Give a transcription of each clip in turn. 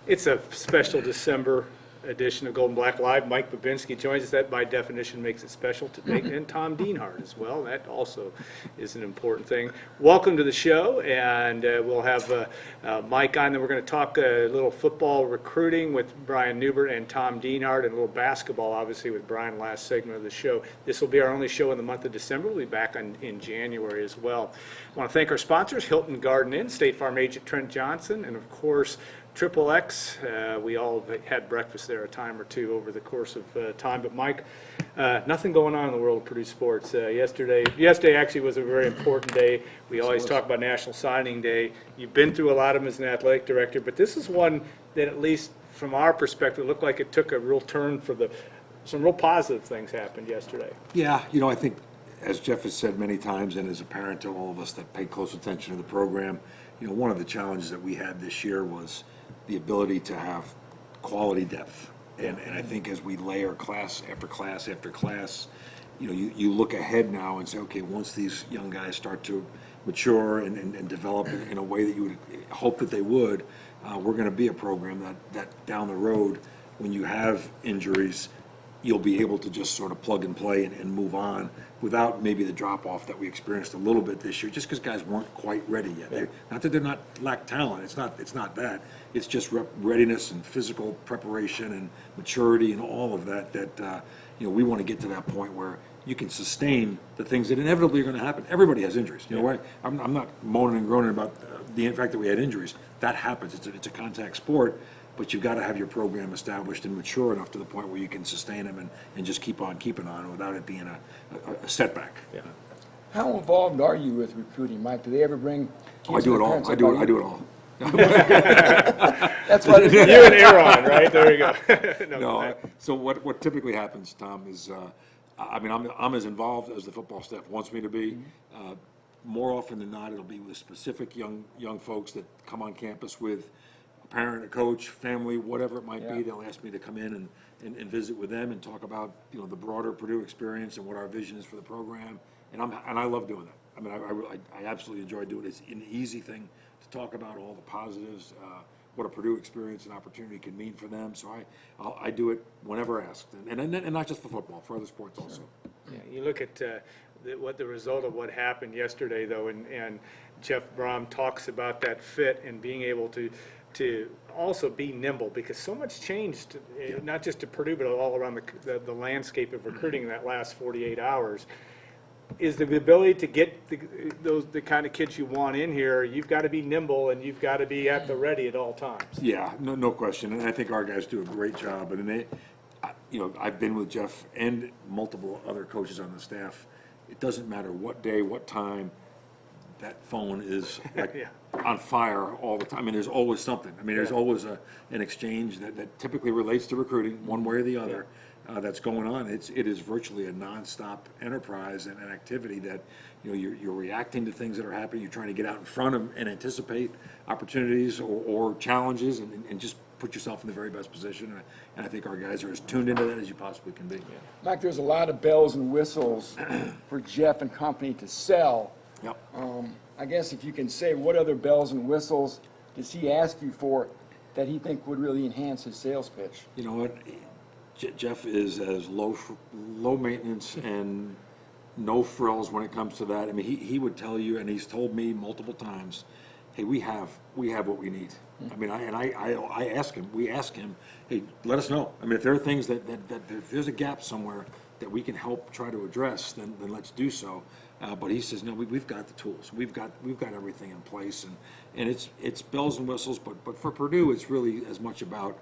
It's a special December edition of Golden Black Live. Mike Bobinski joins us. That, by definition, makes it special today. And Tom Dienhart as well. That also is an important thing. Welcome to the show, and we'll have Mike on. Then we're going to talk a little football recruiting with Brian Newbert and Tom Dienhart, and a little basketball, obviously, with Brian last segment of the show. This will be our only show in the month of December. We'll be back in January as well. I want to thank our sponsors, Hilton Garden Inn, State Farm agent Trent Johnson, and, of course, Triple X. We all had breakfast there a time or two over the course of time. But Mike, nothing going on in the world of Purdue sports. Yesterday actually was a very important day. We always talk about National Signing Day. You've been through a lot of them as an athletic director, but this is one that, at least from our perspective, looked like it took a real turn for some real positive things happened yesterday. Yeah, I think, as Jeff has said many times, and is apparent to all of us that pay close attention to the program, one of the challenges that we had this year was the ability to have quality depth. And I think as we layer class after class after class, you look ahead now and say, okay, once these young guys start to mature and develop in a way that you would hope that they would, we're going to be a program that down the road, when you have injuries, you'll be able to just sort of plug and play and move on without maybe the drop-off that we experienced a little bit this year, just because guys weren't quite ready yet. Not that they're not lack talent. It's not that. It's just readiness and physical preparation and maturity and all of that we want to get to that point where you can sustain the things that inevitably are going to happen. Everybody has injuries. I'm not moaning and groaning about the fact that we had injuries. That happens. It's a contact sport. But you've got to have your program established and mature enough to the point where you can sustain them and just keep on keeping on without it being a setback. Yeah. How involved are you with recruiting, Mike? Do they ever bring kids? I do it all. I do it all. That's what You and Aaron, right? There you go. No. So what typically happens, Tom, is I'm as involved as the football staff wants me to be. More often than not, it'll be with specific young folks that come on campus with parent, a coach, family, whatever it might be. They'll ask me to come in and visit with them and talk about the broader Purdue experience and what our vision is for the program. And I love doing that. I absolutely enjoy doing it. It's an easy thing to talk about, all the positives, what a Purdue experience and opportunity can mean for them. So I do it whenever asked, and not just for football, for other sports also. Yeah, you look at what the result of what happened yesterday, though, and Jeff Brom talks about that fit and being able to also be nimble, because so much changed, not just to Purdue, but all around the landscape of recruiting in that last 48 hours, is the ability to get the kind of kids you want in here. You've got to be nimble, and you've got to be at the ready at all times. Yeah, no question. And I think our guys do a great job. And I've been with Jeff and multiple other coaches on the staff. It doesn't matter what day, what time, that phone is on fire all the time. There's always something. There's always an exchange that typically relates to recruiting, one way or the other, that's going on. It is virtually a nonstop enterprise and an activity that you're reacting to things that are happening. You're trying to get out in front of and anticipate opportunities or challenges and just put yourself in the very best position. And I think our guys are as tuned into that as you possibly can be. Mike, there's a lot of bells and whistles for Jeff and company to sell. Yep. I guess if you can say, what other bells and whistles does he ask you for that he think would really enhance his sales pitch? You know what? Jeff is as low maintenance and no frills when it comes to that. He would tell you, and he's told me multiple times, hey, we have what we need. I ask him, we ask him, hey, let us know. If there are things that if there's a gap somewhere that we can help try to address, then let's do so. But he says, no, we've got the tools. We've got everything in place, and it's bells and whistles. But for Purdue, it's really as much about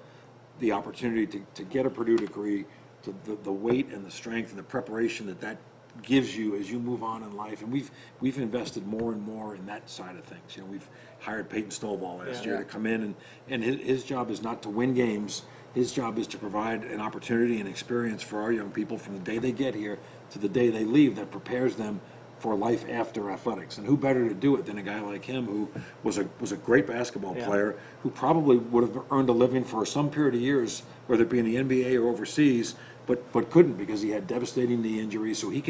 the opportunity to get a Purdue degree, to the weight and the strength and the preparation that gives you as you move on in life. And we've invested more and more in that side of things. We've hired Peyton Stovall last year to come in, and his job is not to win games. His job is to provide an opportunity and experience for our young people from the day they get here to the day they leave that prepares them for life after athletics. And who better to do it than a guy like him, who was a great basketball player, who probably would have earned a living for some period of years, whether it be in the NBA or overseas, but couldn't because he had devastating knee injuries. So he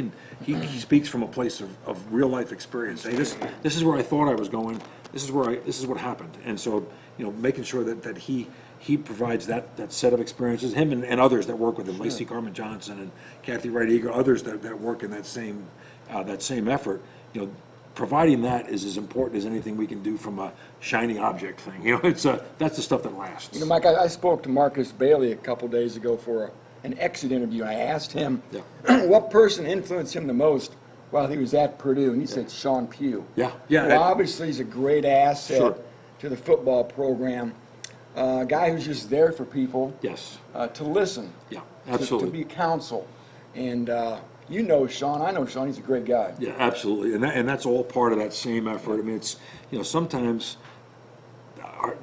speaks from a place of real life experience. Hey, this is where I thought I was going. This is what happened. And so making sure that he he provides that set of experiences, him and others that work with him, Lacey Carmen Johnson and Kathy Wright Eager, others that work in that same effort. You know, providing that is as important as anything we can do from a shiny object thing. You know, that's the stuff that lasts. You know, Mike, I spoke to Marcus Bailey a couple days ago for an exit interview. I asked him what person influenced him the most while he was at Purdue, and he said Sean Pugh. Yeah. Well, obviously, he's a great asset Sure. to the football program. A guy who's just there for people. Yes. To listen. Yeah, To absolutely. be counsel. And you know Sean. I know Sean. He's a great guy. Yeah, absolutely, and that's all part of that same effort. I mean, it's, you know, sometimes,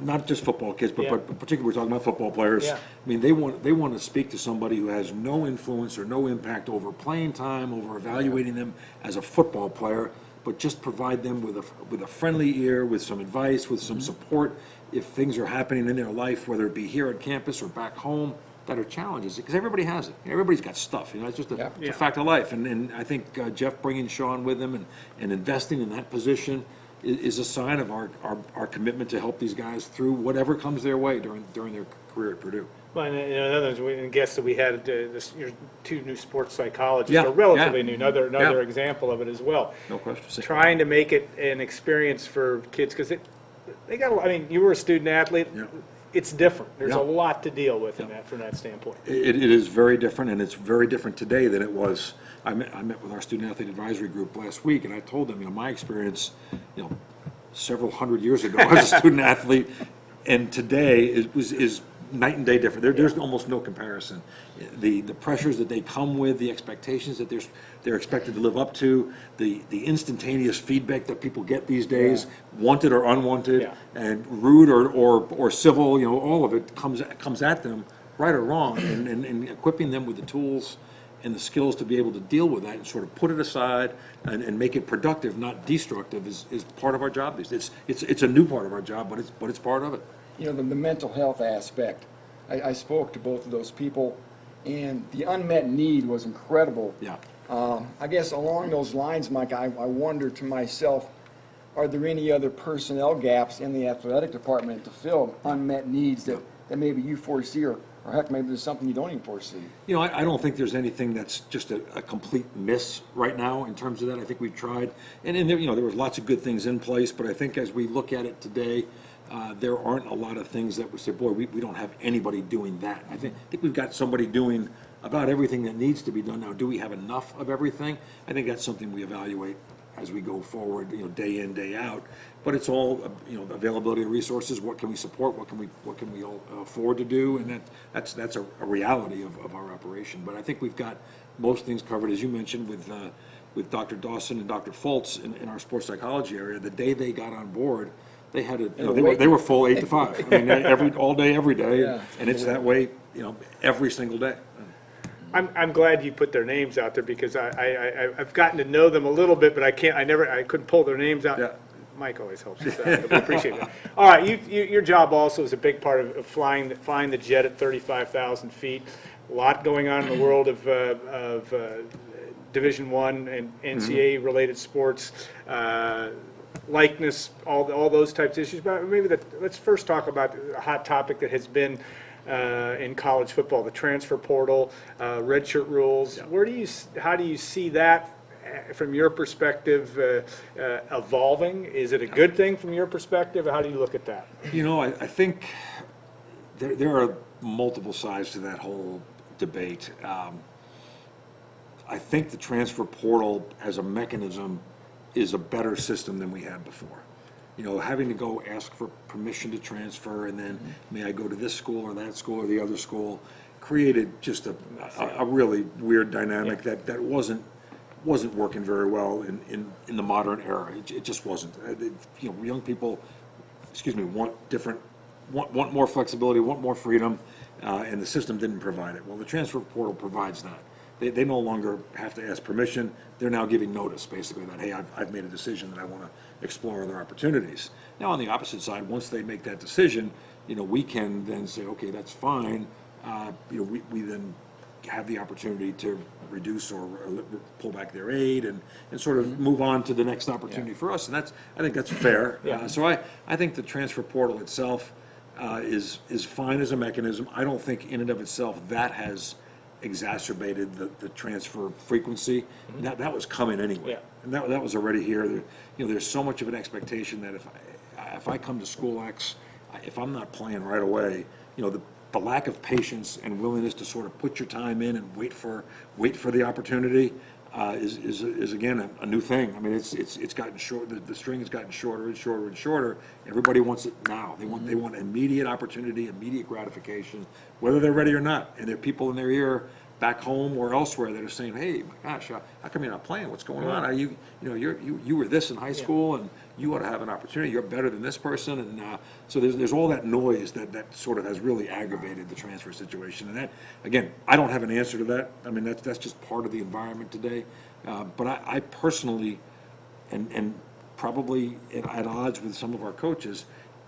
not just football kids, but particularly we're talking about football players. Yeah. I mean, they want to speak to somebody who has no influence or no impact over playing time, over evaluating them as a football player, but just provide them with a friendly ear, with some advice, with some support if things are happening in their life, whether it be here at campus or back home, that are challenges, because everybody has it. Everybody's got stuff, you know, it's just it's a fact of life. And I think Jeff bringing Sean with him and investing in that position is a sign of our commitment to help these guys through whatever comes their way during their career at Purdue. Well, and in others, we guess that we had your two new sports psychologists, Yeah, are relatively yeah. new, another Yeah. example of it as well. No question. Trying to make it an experience for kids, because they got, I mean, you were a student athlete. Yeah. It's different. There's Yeah. a lot to deal with in that, from that standpoint. It is very different, and it's very different today than it was. I met with our student athlete advisory group last week, and I told them, you know, my experience, you know, several hundred years ago as a student athlete, and today is night and day different. There's almost no comparison. The pressures that they come with, the expectations that they're expected to live up to, the instantaneous feedback that people get these days, wanted or unwanted, and rude or civil, you know, all of it comes at them, right or wrong, and equipping them with the tools and the skills to be able to deal with that and sort of put it aside and make it productive, not destructive, is part of our job these days. It's a new part of our job, but it's part of it. You know, the mental health aspect. I spoke to both of those people, and the unmet need was incredible. Yeah. I guess along those lines, Mike, I wonder to myself, are there any other personnel gaps in the athletic department to fill unmet needs that maybe you foresee, or heck, maybe there's something you don't even foresee? You know, I don't think there's anything that's just a complete miss right now in terms of that. I think we've tried, and there, you know, there was lots of good things in place, but I think as we look at it today, there aren't a lot of things that we say, boy, we don't have anybody doing that. I think we've got somebody doing about everything that needs to be done. Now, do we have enough of everything? I think that's something we evaluate as we go forward, you know, day in, day out. But it's all, you know, availability of resources. What can we support? What can we all afford to do? And that's a reality of our operation. But I think we've got most things covered, as you mentioned, with Dr. Dawson and Dr. Fultz in our sports psychology area. The day they got on board, they had to, you know, they were full 8 to 5. I mean, all day, every day, Yeah. and it's that way, you know, every single day. I'm glad you put their names out there, because I've gotten to know them a little bit, but I couldn't pull their names out. Yeah. Mike always helps us out. We appreciate it. All right, your job also is a big part of flying the jet at 35,000 feet. A lot going on in the world of Division I and NCAA related sports. Likeness, all those types of issues. But maybe let's first talk about a hot topic that has been in college football: the transfer portal, redshirt rules. How do you see that from your perspective evolving? Is it a good thing from your perspective? How do you look at that? You know, I think there are multiple sides to that whole debate. I think the transfer portal as a mechanism is a better system than we had before. You know, having to go ask for permission to transfer, and then may I go to this school or that school or the other school, created just a really weird dynamic that wasn't working very well in the modern era. It just wasn't. You know, young people, want more flexibility, want more freedom, and the system didn't provide it. Well, the transfer portal provides that. They no longer have to ask permission. They're now giving notice, basically, that, hey, I've made a decision that I want to explore other opportunities. Now, on the opposite side, once they make that decision, you know, we can then say, okay, that's fine. You know, we then have the opportunity to reduce or pull back their aid and sort of move on to the next opportunity for us. And I think that's fair. So I think the transfer portal itself is fine as a mechanism. I don't think in and of itself that has exacerbated the transfer frequency. That was coming anyway. Yeah. And that was already here. There's so much of an expectation that if I come to school X, if I'm not playing right away, the lack of patience and willingness to sort of put your time in and wait for the opportunity is again a new thing. I mean, it's gotten short. The string has gotten shorter and shorter and shorter. Everybody wants it now. They want immediate opportunity, immediate gratification, whether they're ready or not. And there are people in their ear back home or elsewhere that are saying, "Hey, my gosh, how come you're not playing? What's going on? Are you were this in high school, and you ought to have an opportunity. You're better than this person." And so there's all that noise that sort of has really aggravated the transfer situation. And that, again, I don't have an answer to that. I mean, that's just part of the environment today. But I personally, and probably at odds with some of our coaches,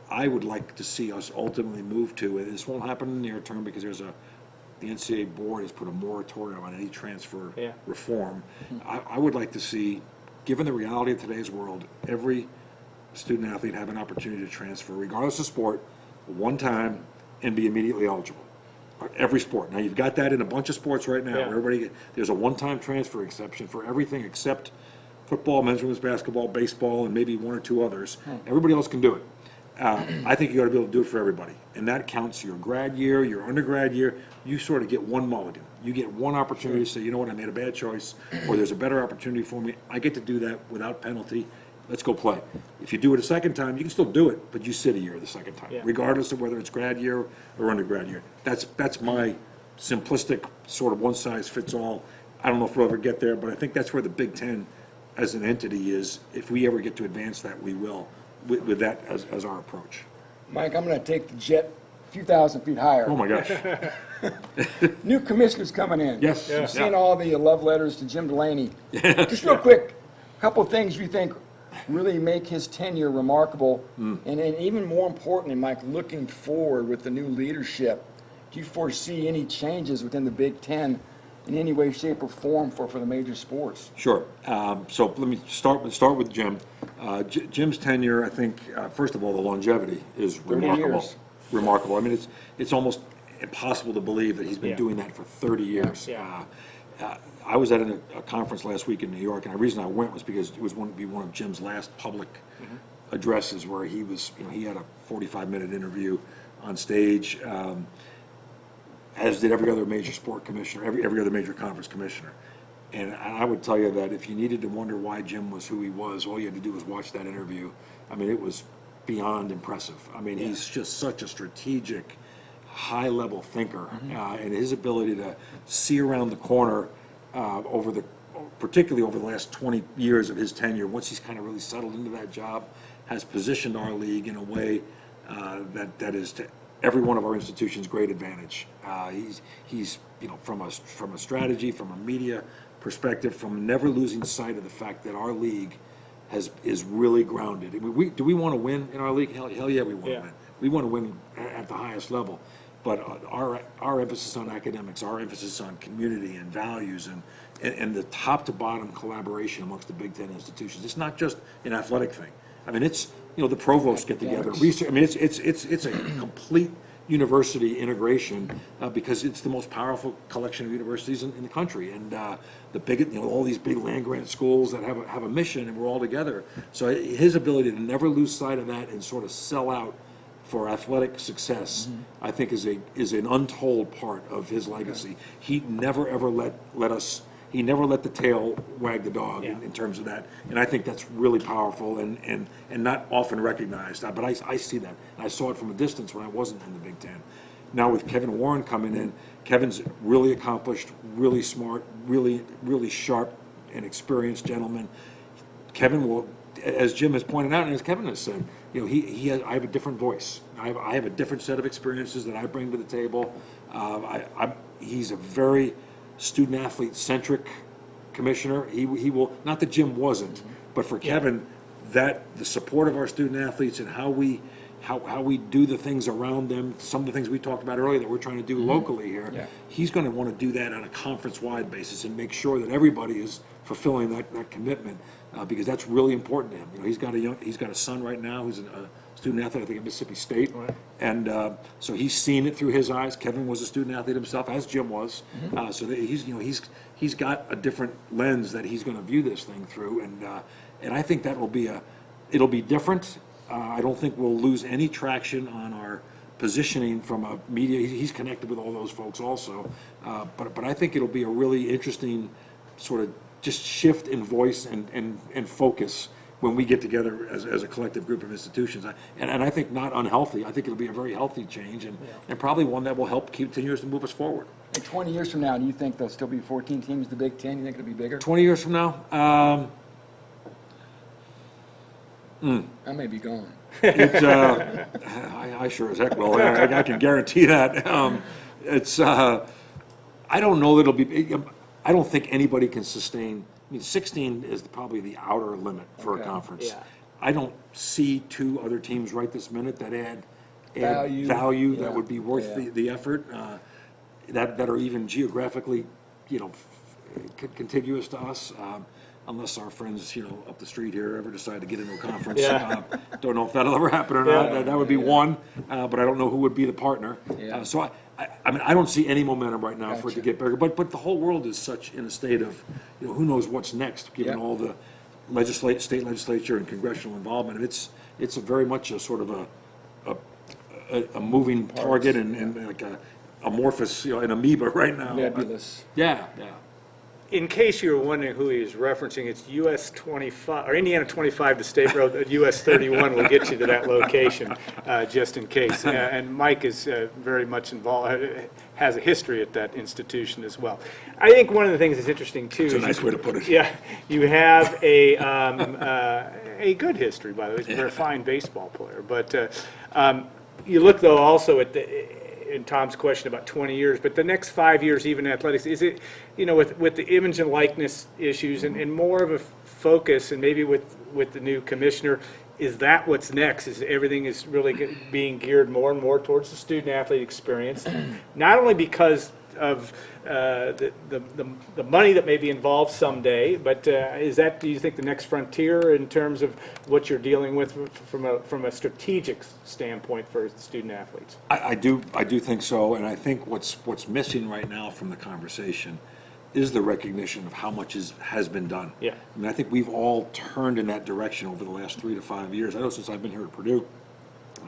I would like to see us ultimately move to it. This won't happen in the near term because the NCAA board has put a moratorium on any transfer reform. I would like to see, given the reality of today's world, every student athlete have an opportunity to transfer, regardless of sport, one time, and be immediately eligible. Every sport. Now, you've got that in a bunch of sports right now. Yeah. There's a one-time transfer exception for everything except football, men's and women's basketball, baseball, and maybe one or two others. Everybody else can do it. I think you ought to be able to do it for everybody. And that counts your grad year, your undergrad year. You sort of get one mulligan. You get one opportunity to say, you know what, I made a bad choice, or there's a better opportunity for me. I get to do that without penalty. Let's go play. If you do it a second time, you can still do it, but you sit a year the second time, regardless of whether it's grad year or undergrad year. That's my simplistic sort of one-size-fits-all. I don't know if we'll ever get there, but I think that's where the Big Ten as an entity is. If we ever get to advance that, we will, with that as our approach. Mike, I'm going to take the jet a few thousand feet higher. Oh, my gosh. New commissioners coming in. Yes. You've seen all the love letters to Jim Delaney. Just real quick, a couple of things you think really make his tenure remarkable, and even more importantly, Mike, looking forward with the new leadership, do you foresee any changes within the Big Ten in any way, shape, or form for the major sports? Sure. So let me start with Jim. Jim's tenure, I think, first of all, the longevity is 30 remarkable. years. Remarkable. I mean, it's almost impossible to believe that he's been doing that for 30 years. I was at a conference last week in New York, and the reason I went was because it was one of Jim's last public addresses where he was, he had a 45-minute interview on stage, as did every other major sport commissioner, every other major conference commissioner. And I would tell you that if you needed to wonder why Jim was who he was, all you had to do was watch that interview. I mean, it was beyond impressive. I mean, he's just such a strategic, high-level thinker, and his ability to see around the corner particularly over the last 20 years of his tenure, once he's kind of really settled into that job, has positioned our league in a way that is to every one of our institutions' great advantage. He's from a strategy, from a media perspective, from never losing sight of the fact that our league is really grounded. I mean, do we want to win in our league? Hell yeah, we want to win. We want to win at the highest level. But our emphasis on academics, our emphasis on community and values, and the top to bottom collaboration amongst the Big Ten institutions. It's not just an athletic thing. I mean, it's the provosts get together, research. I mean, it's a complete university integration because it's the most powerful collection of universities in the country, and the big all these big land grant schools that have a mission, and we're all together. So his ability to never lose sight of that and sort of sell out for athletic success, I think is an untold part of his legacy. He never ever let us. He never let the tail wag the dog in terms of that, and I think that's really powerful and not often recognized. But I see that, and I saw it from a distance when I wasn't in the Big Ten. Now with Kevin Warren coming in, Kevin's really accomplished, really smart, really sharp and experienced gentleman. Kevin will, as Jim has pointed out, and as Kevin has said, I have a different voice. I have a different set of experiences that I bring to the table. He's a very student-athlete centric commissioner. He will, not that Jim wasn't, but for Kevin, that the support of our student athletes and how we how we do the things around them, some of the things we talked about earlier that we're trying to do locally here. Yeah. He's going to want to do that on a conference-wide basis and make sure that everybody is fulfilling that commitment, because that's really important to him. You know, he's got a son right now who's a student athlete, I think, at Mississippi State, and so he's seen it through his eyes. Kevin was a student athlete himself, as Jim was, so that he's got a different lens that he's going to view this thing through, and I think that it'll be different. I don't think we'll lose any traction on our positioning from a media. He's connected with all those folks also, but I think it'll be a really interesting sort of just shift in voice and focus when we get together as a collective group of institutions. And I think not unhealthy. I think it'll be a very healthy change and probably one that will help continue us to move us forward. And 20 years from now, do you think there'll still be 14 teams in the Big Ten? You think it'll be bigger? 20 years from now? I may be gone. I sure as heck will. I can guarantee that. I don't know that it'll be, I don't think anybody can sustain, 16 is probably the outer limit for a conference. Yeah. I don't see two other teams right this minute that add Value. that would be worth the effort, that are even geographically, contiguous to us. Unless our friends, up the street here ever decide to get into a conference. Don't know if that'll ever happen or not. That would be one, but I don't know who would be the partner. So I mean, I don't see any momentum right now for it to get bigger. But the whole world is such in a state of, who knows what's next, given all the state legislature and congressional involvement. It's a very much a sort of a moving target and like a amorphous, an amoeba right now. Nebulous. Yeah. In case you were wondering who he was referencing, it's US 25, or Indiana 25, the state road, US 31 will get you to that location, just in case. And Mike is very much involved, has a history at that institution as well. I think one of the things that's interesting, too. It's a nice way to put it. Yeah, you have a good history, by the way. He's a very fine baseball player. But you look, though, also at in Tom's question about 20 years, but the next 5 years, even in athletics, is it, with the image and likeness issues and more of a focus, and maybe with the new commissioner, is that what's next? Is everything is really being geared more and more towards the student athlete experience, not only because of the money that may be involved someday, but is that, do you think, the next frontier in terms of what you're dealing with from a strategic standpoint for student athletes? I do think so, and I think what's missing right now from the conversation is the recognition of how much has been done. Yeah. I mean, I think we've all turned in that direction over the last 3 to 5 years. I know since I've been here at Purdue,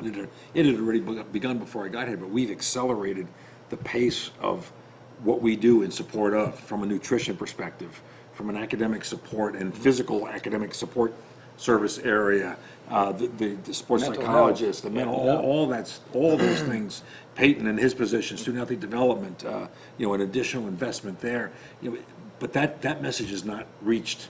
it had already begun before I got here, but we've accelerated the pace of what we do in support of, from a nutrition perspective, from an academic support and physical academic support service area, the sports Mental psychologist, health. the mental, all those things. Peyton and his position, student athlete development, an additional investment there. But that message has not reached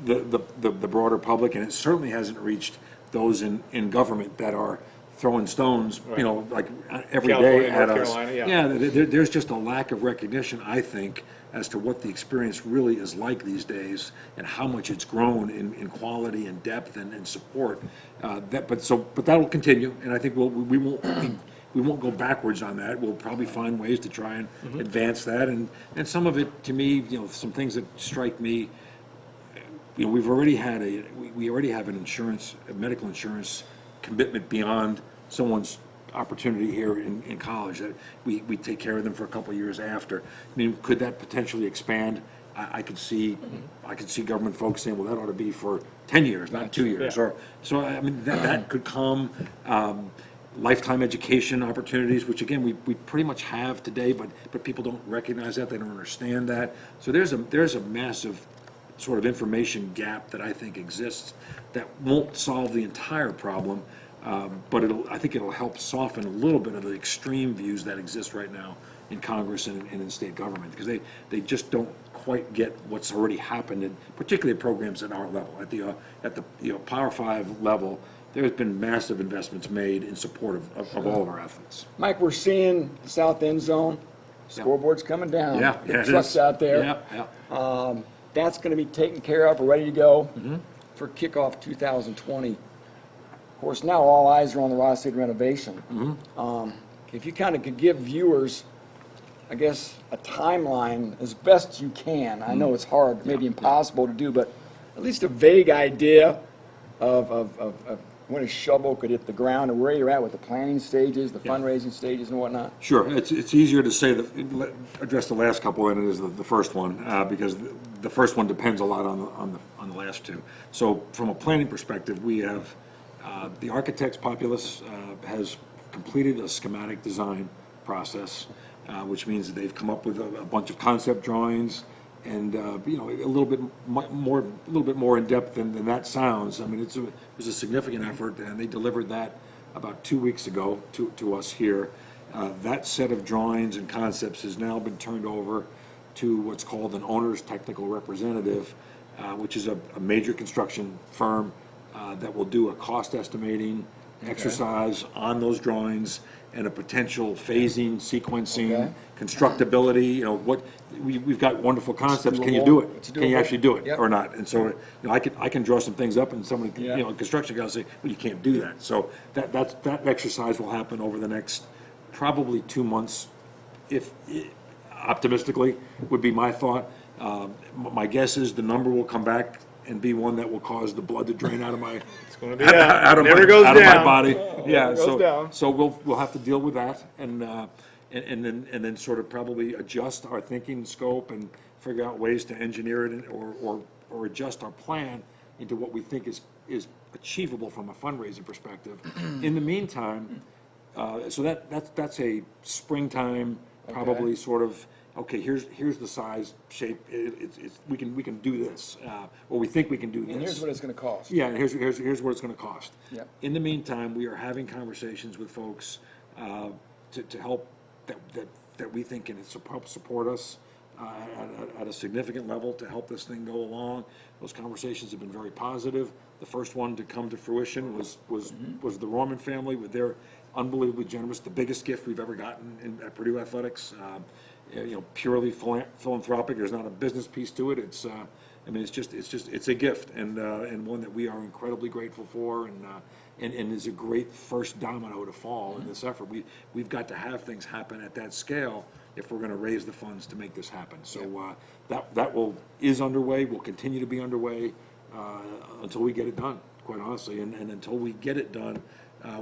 the broader public, and it certainly hasn't reached those in government that are throwing stones, like every California, day at North us. Carolina, There's just a lack of recognition, I think, as to what the experience really is like these days and how much it's grown in quality and depth and support. But that'll continue, and I think we won't go backwards on that. We'll probably find ways to try and advance that, and some of it, to me, some things that strike me. We already have a medical insurance commitment beyond someone's opportunity here in college, that we take care of them for a couple of years after. I mean, could that potentially expand? I could see government folks saying, well, that ought to be for 10 years, not 2 years. Yeah. So I mean, that could come. Lifetime education opportunities, which again we pretty much have today, but people don't recognize that, they don't understand that. So there's a massive sort of information gap that I think exists that won't solve the entire problem, but I think it'll help soften a little bit of the extreme views that exist right now in Congress and in state government, because they just don't quite get what's already happened, and particularly programs at our level, at the Power 5 level. There's been massive investments made in support of all of our athletes. Mike, we're seeing the south end zone, scoreboard's coming down. Yeah, it Trucks is. out there. Yeah. That's going to be taken care of, ready to go for kickoff 2020. Of course, now all eyes are on the Ross-Ade renovation. Mm-hmm. If you kind of could give viewers, I guess, a timeline as best you can. I know it's hard, maybe impossible to do, but at least a vague idea of when a shovel could hit the ground and where you're at with the planning stages, the fundraising stages and whatnot. Sure, it's easier to say, address the last couple than it is the first one, because the first one depends a lot on the last two. So from a planning perspective, we have, the architects populace has completed a schematic design process, which means that they've come up with a bunch of concept drawings, and a little bit more in depth than that sounds. I mean, it was a significant effort, and they delivered that about 2 weeks ago to us here. That set of drawings and concepts has now been turned over to what's called an owner's technical representative, which is a major construction firm that will do a cost estimating exercise on those drawings and a potential phasing, sequencing, constructability, we've got wonderful concepts. Can you do it? Can you actually do it or not? And so, I can draw some things up and somebody, construction guy will say, well, you can't do that. So that exercise will happen over the next probably 2 months, if optimistically would be my thought. My guess is the number will come back and be one that will cause the blood to drain out of my Never goes out of my down. body. Yeah, goes down. so we'll have to deal with that, and then sort of probably adjust our thinking scope and figure out ways to engineer it or adjust our plan into what we think is achievable from a fundraising perspective. In the meantime, so that's a springtime, probably sort of, okay, here's the size, shape, we can do this, or we think we can do this. And here's what it's going to cost. Yeah, and here's what it's going to cost. Yep. In the meantime, we are having conversations with folks to help that we think can help support us at a significant level to help this thing go along. Those conversations have been very positive. The first one to come to fruition was the Roman family with their unbelievably generous, the biggest gift we've ever gotten at Purdue Athletics. Purely philanthropic. There's not a business piece to it. It's a gift and one that we are incredibly grateful for, and is a great first domino to fall in this effort. We've got to have things happen at that scale if we're going to raise the funds to make this happen. So that is underway. Will continue to be underway until we get it done. Quite honestly, and until we get it done,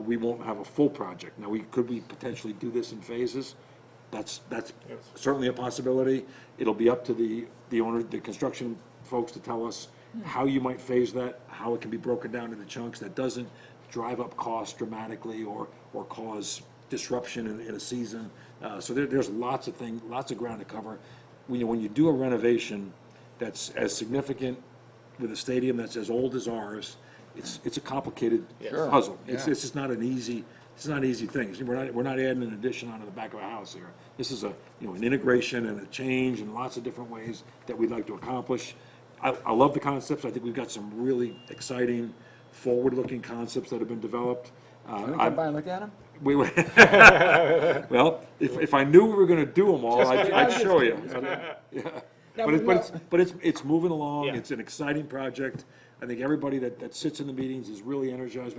we won't have a full project. Now, could we potentially do this in phases? That's certainly a possibility. It'll be up to the owner, the construction folks, to tell us how you might phase that, how it can be broken down into chunks that doesn't drive up costs dramatically or cause disruption in a season. So there's lots of ground to cover. When you do a renovation that's as significant with a stadium that's as old as ours, it's a complicated puzzle. It's just not an easy. It's not an easy thing. We're not adding an addition onto the back of a house here. This is an integration and a change in lots of different ways that we'd like to accomplish. I love the concepts. I think we've got some really exciting, forward-looking concepts that have been developed. Can we come by and look at them? Well, if I knew we were going to do them all, I'd show you. But it's moving along. It's an exciting project. I think everybody that sits in the meetings is really energized.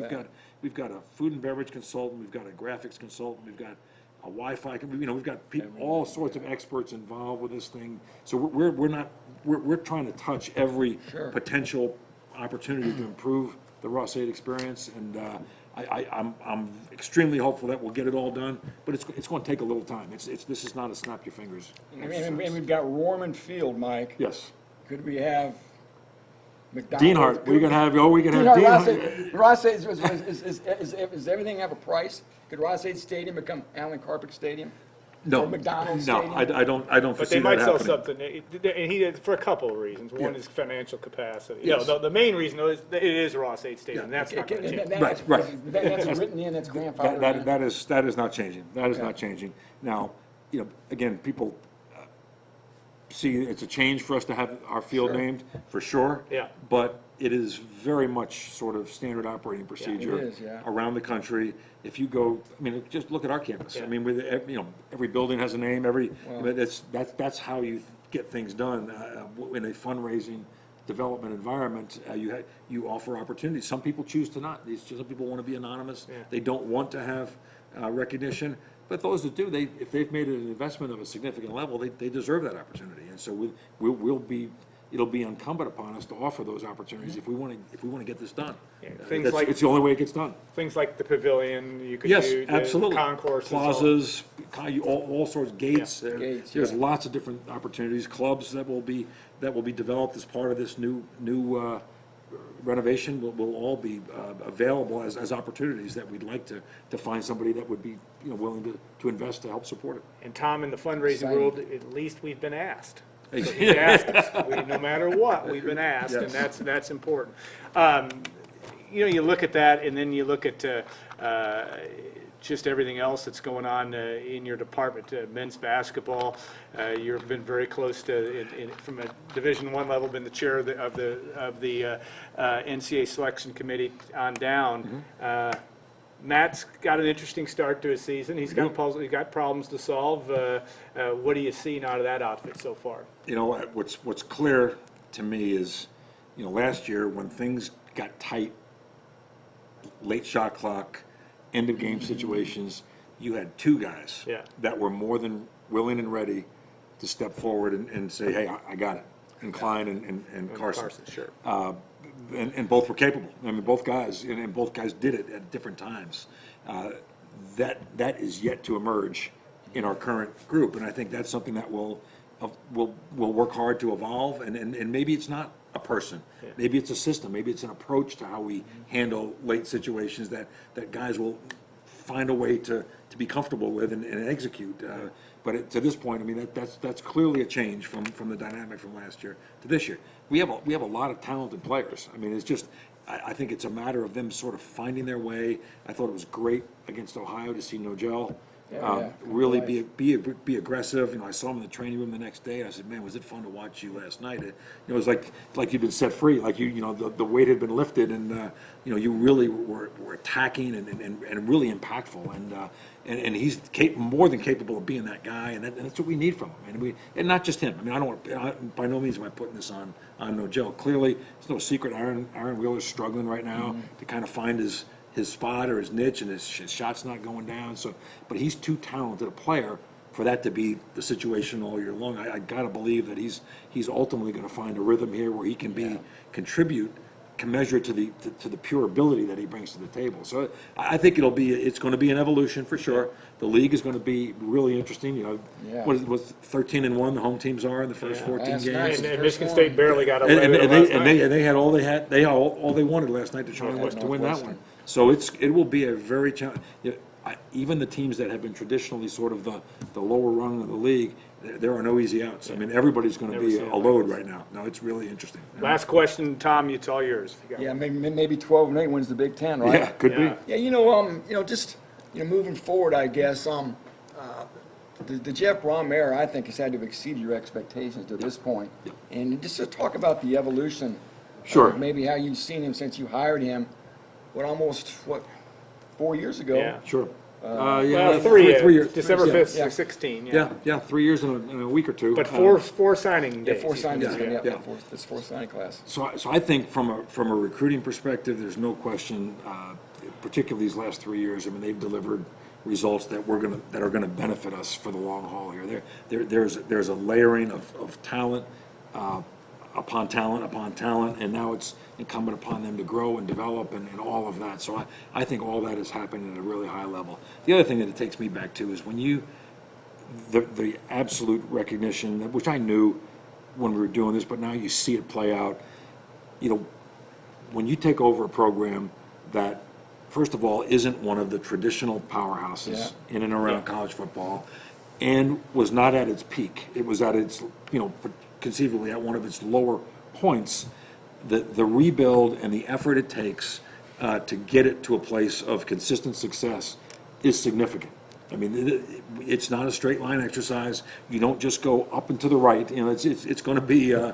We've got a food and beverage consultant, we've got a graphics consultant, we've got a Wi-Fi, we've got people, all sorts of experts involved with this thing. So we're trying to touch every potential opportunity to improve the Ross-Ade experience, and I'm extremely hopeful that we'll get it all done, but it's going to take a little time. This is not a snap your fingers exercise. And we've got Rorman Field, Mike. Yes. Could we have McDonald's? Dienhart, we can have Dienhart. Ross-Ade, is everything have a price? Could Ross-Ade Stadium become Allen Karpick Stadium? No, Or McDonald's no, Stadium? I don't But foresee they might that sell happening. something, and he did for a couple of reasons. One Yeah. is financial capacity. Yes. The main reason is that it is Ross-Ade Stadium. Yeah. That's not going to change. Right. That's written in, that's grandfathered in. That is not changing. That is not changing. Now, again, people see it's a change for us to have our field named, for sure. Yeah. But it is very much sort of standard operating procedure is, yeah. around the country. If you go, just look at our campus. Yeah. With every building has a name. That's how you get things done in a fundraising development environment, you offer opportunities. Some people choose to not. Some people want to be anonymous. Yeah. They don't want to have recognition. But those that do, if they've made an investment of a significant level, they deserve that opportunity. And so it'll be incumbent upon us to offer those opportunities if we want to get this done. Yeah, things like- it's the only way it gets done. Things like the pavilion, you could Yes, do, the absolutely. concourses. Plazas, all sorts of gates. Yeah. Gates, There's yeah. lots of different opportunities, clubs that will be developed as part of this new renovation will all be available as opportunities that we'd like to find somebody that would be, willing to invest to help support it. And Tom, in the fundraising Exciting. world, at least we've been asked. So he's asked us. No matter what, we've been asked, and that's important. You look at that, and then you look at just everything else that's going on in your department. Men's basketball, you've been very close to, from a Division I level, been the chair of the NCAA selection committee on down. Matt's got an interesting start to his season. He's got problems to solve. What are you seeing out of that outfit so far? What's clear to me is, last year when things got tight, late shot clock, end of game situations, you had two guys Yeah. that were more than willing and ready to step forward and say, hey, I got it. And Klein and Carson. Sure. And both were capable. I mean, both guys, and both guys did it at different times. That is yet to emerge in our current group, and I think that's something that will work hard to evolve. And maybe it's not a person, maybe it's a system, maybe it's an approach to how we handle late situations that guys will find a way to be comfortable with and execute. But to this point, I mean, that's clearly a change from the dynamic from last year to this year. We have a lot of talented players. I mean, it's just, I think it's a matter of them sort of finding their way. I thought it was great against Ohio to see Nogel really be aggressive. I saw him in the training room the next day. I said, man, was it fun to watch you last night? It was like you'd been set free, like the weight had been lifted, and you really were attacking and really impactful. And he's more than capable of being that guy, and that's what we need from him. And not just him. I mean, I don't by no means am I putting this on Nogel. Clearly, it's no secret. Aaron Wheeler's struggling right now to kind of find his spot or his niche, and his shot's not going down. But he's too talented a player for that to be the situation all year long. I gotta believe that he's ultimately going to find a rhythm here where he can contribute commensurate to the pure ability that he brings to the table. So I think it's going to be an evolution for sure. The league is going to be really interesting. What was 13-1 the home teams are in the first 14 Last games. night. And Michigan State barely got away And with it last night. they had all they wanted last night to try to win that Northwestern. one. So it will be a very challenging. Even the teams that have been traditionally sort of the lower rung of the league, there are no easy outs. I mean, everybody's going to Never be seen it a like load right now. No, it's really interesting. Last question, Tom, it's all yours. If you got Yeah, maybe 12-8 wins the Big Ten, right? Yeah, could Yeah. be. Yeah, just moving forward, I guess the Jeff Brom era, I think, has had to exceed your expectations to this point. Yep. And just to talk about the evolution, Sure. maybe how you've seen him since you hired him. Almost 4 years ago? Yeah. Sure. Well, 3 years. December Yeah. 5th, Yeah. 16. Yeah, 3 years in a week or two. But four signing Yeah, days. 4 signing Yeah, days. yeah. This 4 signing class. So I think from a recruiting perspective, there's no question, particularly these last 3 years. I mean, they've delivered results that are gonna benefit us for the long haul here. There's a layering of talent upon talent, and now it's incumbent upon them to grow and develop and all of that. So I think all that is happening at a really high level. The other thing that it takes me back to is when the absolute recognition, which I knew when we were doing this, but now you see it play out. When you take over a program that, first of all, isn't one of the traditional powerhouses in and around college football, and was not at its peak. It was at its, conceivably at one of its lower points. The rebuild and the effort it takes to get it to a place of consistent success is significant. I mean, it's not a straight line exercise. You don't just go up and to the right. It's going to be a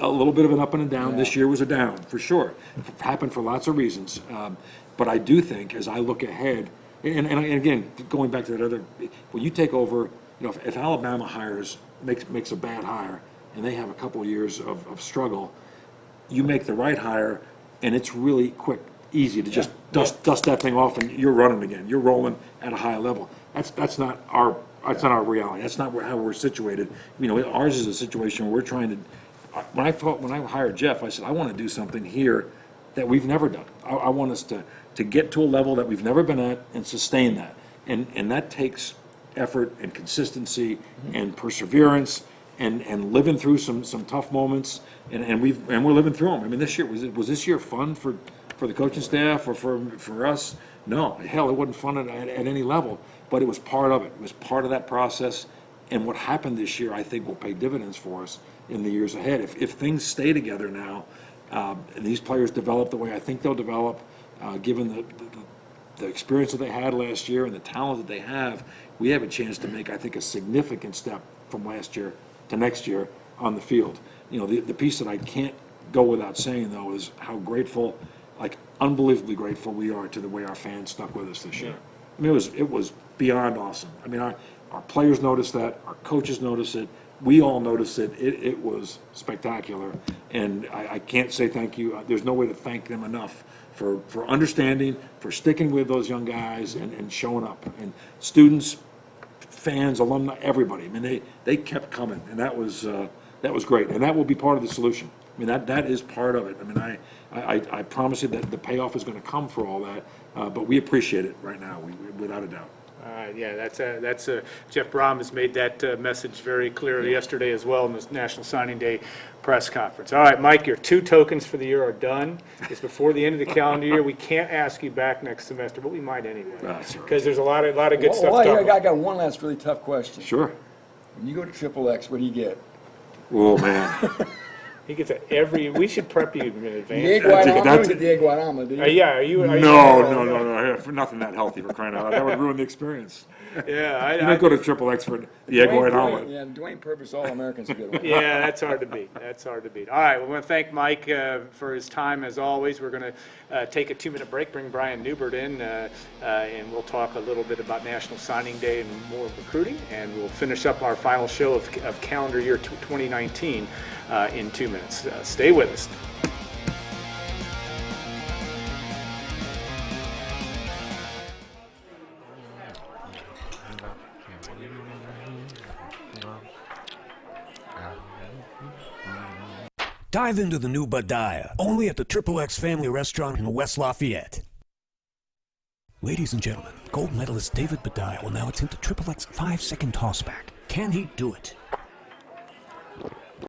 little bit of an up and a down. This year was a down for sure. It happened for lots of reasons. But I do think as I look ahead, and again, going back to that other, when you take over, if Alabama makes a bad hire, and they have a couple of years of struggle, you make the right hire, and it's really quick, easy to just dust that thing off, and you're running again. You're rolling at a high level. That's not our reality. That's not how we're situated. You know, ours is a situation where we're trying to. When I hired Jeff, I said I want to do something here that we've never done. I want us to get to a level that we've never been at and sustain that, and that takes effort and consistency and perseverance and living through some tough moments, and we're living through them. I mean, this year was this year fun for the coaching staff or for us? No, hell, it wasn't fun at any level, but it was part of it. It was part of that process, and what happened this year, I think, will pay dividends for us in the years ahead. If things stay together now, and these players develop the way I think they'll develop, given the experience that they had last year and the talent that they have, we have a chance to make, I think, a significant step from last year to next year on the field. You know, the piece that I can't go without saying, though, is how grateful, like unbelievably grateful we are to the way our fans stuck with us this year. I mean, it was beyond awesome. I mean, our players noticed that, our coaches noticed it, we all noticed it. It was spectacular, and I can't say thank you. There's no way to thank them enough for understanding, for sticking with those young guys and showing up. And students, fans, alumni, everybody. I mean, they kept coming, and that was great. And that will be part of the solution. I mean, that is part of it. I mean, I promise you that the payoff is going to come for all that, but we appreciate it right now, without a doubt. Yeah, that's Jeff Brom has made that message very clear yesterday as well in the National Signing Day press conference. All right, Mike, your 2 tokens for the year are done. It's before the end of the calendar year. We can't ask you back next semester, but we might anyway, because there's a lot of good stuff to talk about. I got one last really tough question. Sure. When you go to XXX, what do you get? Oh, man. He gets we should prep you in advance. The Iguanama, do you? Yeah, are you? No. For nothing that healthy, for crying out loud. That would ruin the experience. Yeah, You don't go to XXX for the egg white omelet. Yeah, Dwayne Purvis, All-American's a good one. Yeah, that's hard to beat. All right, we want to thank Mike for his time as always. We're going to take a 2-minute break, bring Brian Newbert in, and we'll talk a little bit about National Signing Day and more recruiting, and we'll finish up our final show of calendar year 2019 in 2 minutes. Stay with us. Dive into the new Badaya, only at the XXX Family Restaurant in West Lafayette. Ladies and gentlemen, gold medalist David Badaya will now attempt a XXX 5-second tossback. Can he do it?